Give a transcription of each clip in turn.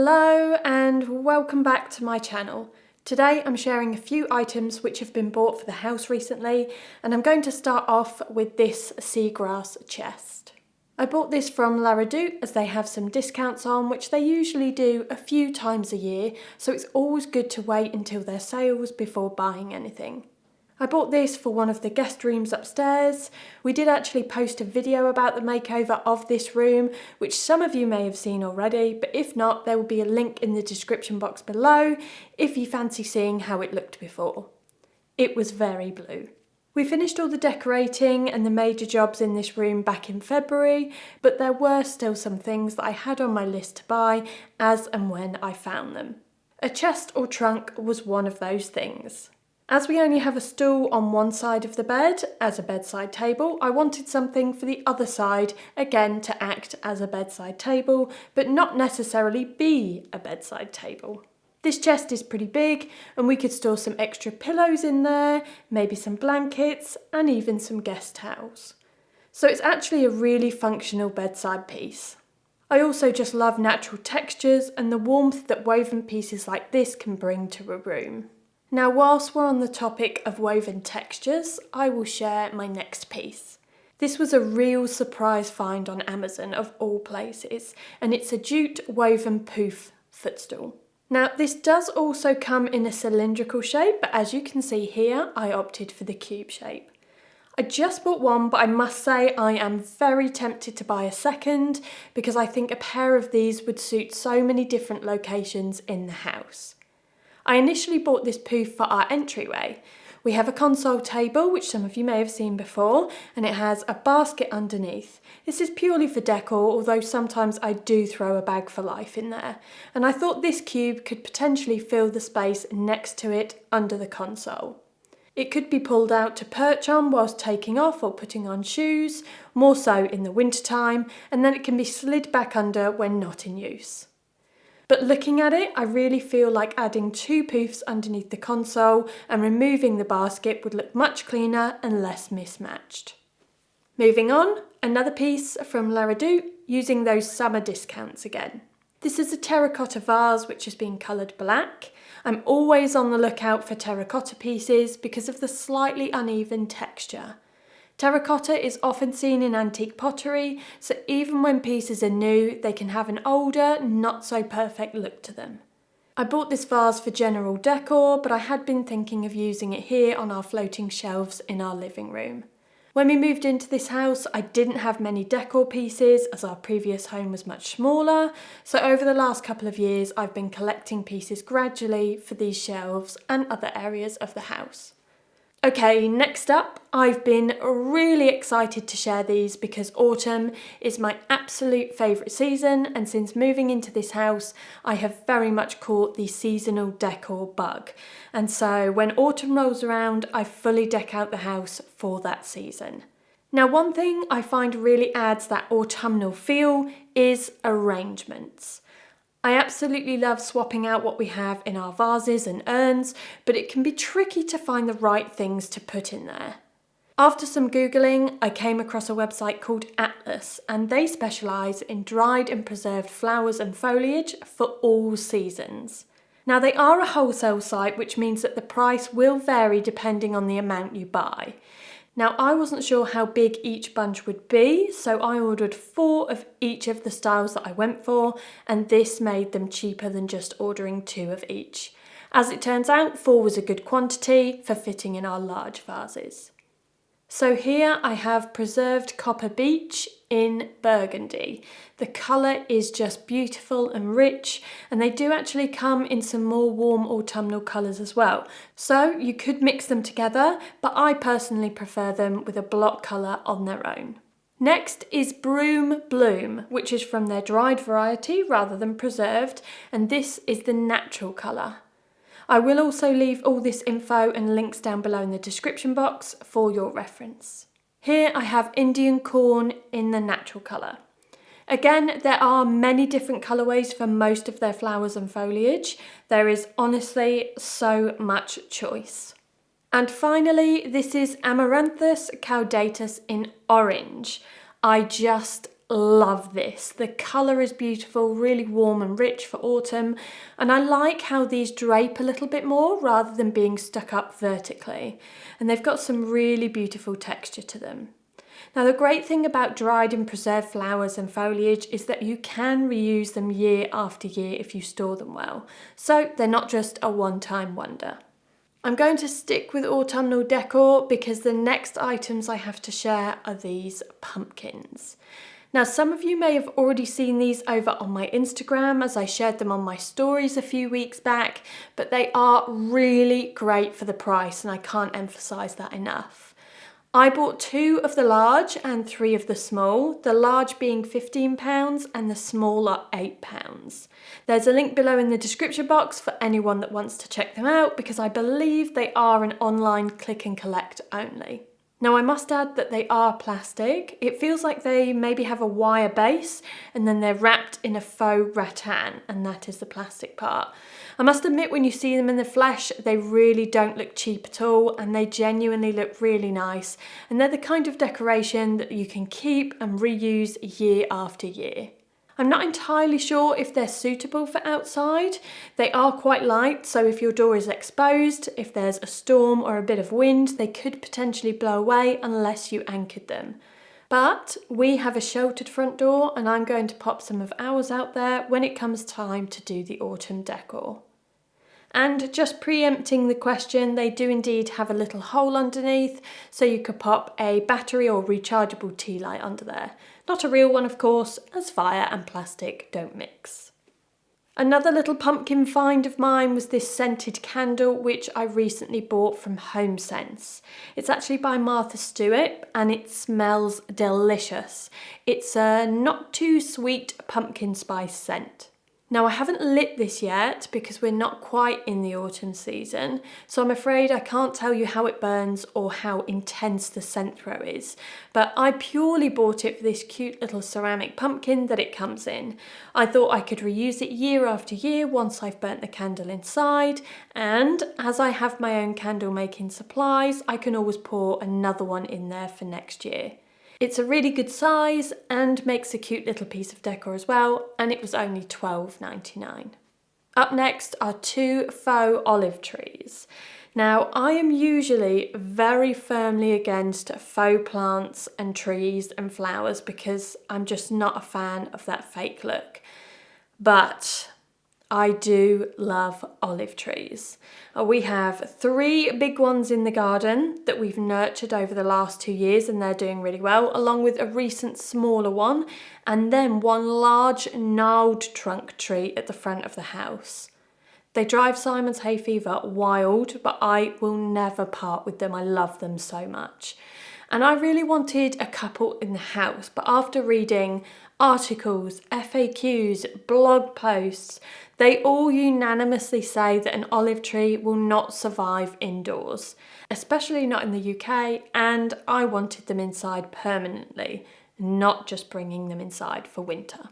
Hello and welcome back to my channel. Today I'm sharing a few items which have been bought for the house recently, and I'm going to start off with this Seagrass chest. I bought this from Jute as they have some discounts on, which they usually do a few times a year, so it's always good to wait until their sales before buying anything. I bought this for one of the guest rooms upstairs. We did actually post a video about the makeover of this room, which some of you may have seen already, but if not, there will be a link in the description box below if you fancy seeing how it looked before. It was very blue. We finished all the decorating and the major jobs in this room back in February, but there were still some things that I had on my list to buy as and when I found them. A chest or trunk was one of those things. As we only have a stool on one side of the bed as a bedside table, I wanted something for the other side, again to act as a bedside table, but not necessarily be a bedside table. This chest is pretty big and we could store some extra pillows in there, maybe some blankets and even some guest towels. So it's actually a really functional bedside piece. I also just love natural textures and the warmth that woven pieces like this can bring to a room. Now, whilst we're on the topic of woven textures, I will share my next piece. This was a real surprise find on Amazon of all places, and it's a jute woven poof footstool. Now, this does also come in a cylindrical shape, but as you can see here, I opted for the cube shape. I just bought one, but I must say I am very tempted to buy a second because I think a pair of these would suit so many different locations in the house. I initially bought this poof for our entryway. We have a console table, which some of you may have seen before, and it has a basket underneath. This is purely for decor, although sometimes I do throw a bag for life in there. And I thought this cube could potentially fill the space next to it under the console. It could be pulled out to perch on whilst taking off or putting on shoes, more so in the wintertime, and then it can be slid back under when not in use. But looking at it, I really feel like adding two poofs underneath the console and removing the basket would look much cleaner and less mismatched. Moving on, another piece from Jute using those summer discounts again. This is a terracotta vase which has been coloured black. I'm always on the lookout for terracotta pieces because of the slightly uneven texture. Terracotta is often seen in antique pottery, so even when pieces are new, they can have an older, not so perfect look to them. I bought this vase for general decor, but I had been thinking of using it here on our floating shelves in our living room. When we moved into this house, I didn't have many decor pieces as our previous home was much smaller, so over the last couple of years I've been collecting pieces gradually for these shelves and other areas of the house. Okay, next up, I've been really excited to share these because autumn is my absolute favourite season, and since moving into this house, I have very much caught the seasonal decor bug. And so when autumn rolls around, I fully deck out the house for that season. Now, one thing I find really adds that autumnal feel is arrangements. I absolutely love swapping out what we have in our vases and urns, but it can be tricky to find the right things to put in there. After some Googling, I came across a website called Atlas, and they specialise in dried and preserved flowers and foliage for all seasons. Now, they are a wholesale site, which means that the price will vary depending on the amount you buy. Now, I wasn't sure how big each bunch would be, so I ordered 4 of each of the styles that I went for, and this made them cheaper than just ordering 2 of each. As it turns out, 4 was a good quantity for fitting in our large vases. So here I have preserved copper beech in burgundy. The colour is just beautiful and rich, and they do actually come in some more warm autumnal colours as well. So you could mix them together, but I personally prefer them with a block colour on their own. Next is Broom Bloom, which is from their dried variety rather than preserved, and this is the natural colour. I will also leave all this info and links down below in the description box for your reference. Here I have Indian Corn in the natural colour. Again, there are many different colourways for most of their flowers and foliage. There is honestly so much choice. And finally, this is Amaranthus caudatus in orange. I just love this. The colour is beautiful, really warm and rich for autumn, and I like how these drape a little bit more rather than being stuck up vertically, and they've got some really beautiful texture to them. Now, the great thing about dried and preserved flowers and foliage is that you can reuse them year after year if you store them well, so they're not just a one-time wonder. I'm going to stick with autumnal decor because the next items I have to share are these pumpkins. Now, some of you may have already seen these over on my Instagram as I shared them on my stories a few weeks back, but they are really great for the price and I can't emphasize that enough. I bought 2 of the large and 3 of the small, the large being £15 and the small are £8. There's a link below in the description box for anyone that wants to check them out because I believe they are an online click and collect only. Now, I must add that they are plastic. It feels like they maybe have a wire base and then they're wrapped in a faux rattan, and that is the plastic part. I must admit, when you see them in the flesh, they really don't look cheap at all and they genuinely look really nice, and they're the kind of decoration that you can keep and reuse year after year. I'm not entirely sure if they're suitable for outside. They are quite light, so if your door is exposed, if there's a storm or a bit of wind, they could potentially blow away unless you anchored them. But we have a sheltered front door and I'm going to pop some of ours out there when it comes time to do the autumn decor. And just preempting the question, they do indeed have a little hole underneath, so you could pop a battery or rechargeable tea light under there. Not a real one, of course, as fire and plastic don't mix. Another little pumpkin find of mine was this scented candle, which I recently bought from HomeSense. It's actually by Martha Stewart and it smells delicious. It's a not too sweet pumpkin spice scent. Now, I haven't lit this yet because we're not quite in the autumn season, so I'm afraid I can't tell you how it burns or how intense the scent throw is, but I purely bought it for this cute little ceramic pumpkin that it comes in. I thought I could reuse it year after year once I've burnt the candle inside, and as I have my own candle making supplies, I can always pour another one in there for next year. It's a really good size and makes a cute little piece of decor as well, and it was only £12.99. Up next are 2 faux olive trees. Now, I am usually very firmly against faux plants and trees and flowers because I'm just not a fan of that fake look. But I do love olive trees. We have 3 big ones in the garden that we've nurtured over the last 2 years and they're doing really well, along with a recent smaller one and then one large gnarled trunk tree at the front of the house. They drive Simon's hay fever wild, but I will never part with them. I love them so much. And I really wanted a couple in the house, but after reading articles, FAQs, blog posts, they all unanimously say that an olive tree will not survive indoors, especially not in the UK, and I wanted them inside permanently, not just bringing them inside for winter.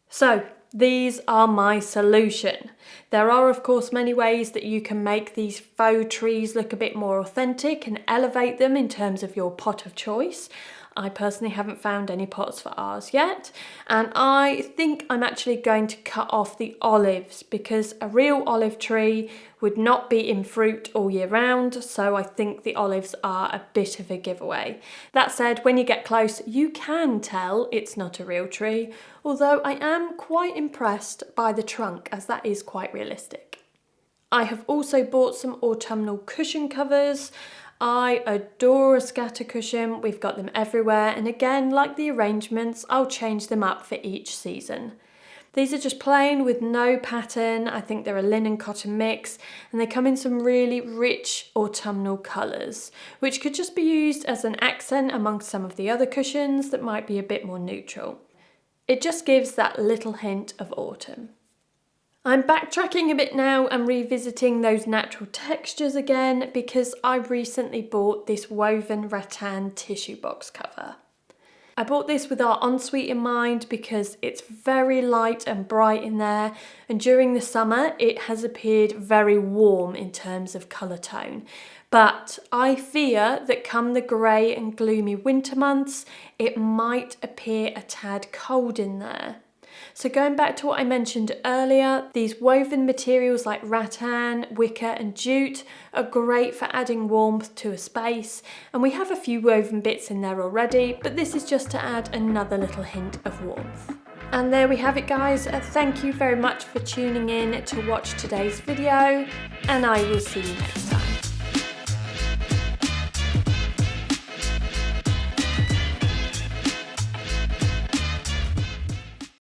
So these are my solution. There are of course many ways that you can make these faux trees look a bit more authentic and elevate them in terms of your pot of choice. I personally haven't found any pots for ours yet, and I think I'm actually going to cut off the olives because a real olive tree would not be in fruit all year round, so I think the olives are a bit of a giveaway. That said, when you get close, you can tell it's not a real tree, although I am quite impressed by the trunk as that is quite realistic. I have also bought some autumnal cushion covers. I adore a scatter cushion, we've got them everywhere, and again, like the arrangements, I'll change them up for each season. These are just plain with no pattern. I think they're a linen cotton mix, and they come in some really rich autumnal colours, which could just be used as an accent amongst some of the other cushions that might be a bit more neutral. It just gives that little hint of autumn. I'm backtracking a bit now and revisiting those natural textures again because I recently bought this woven rattan tissue box cover. I bought this with our ensuite in mind because it's very light and bright in there, and during the summer it has appeared very warm in terms of colour tone. But I fear that come the grey and gloomy winter months, it might appear a tad cold in there. So going back to what I mentioned earlier, these woven materials like rattan, wicker and jute are great for adding warmth to a space, and we have a few woven bits in there already, but this is just to add another little hint of warmth. And there we have it, guys. Thank you very much for tuning in to watch today's video, and I will see you next time.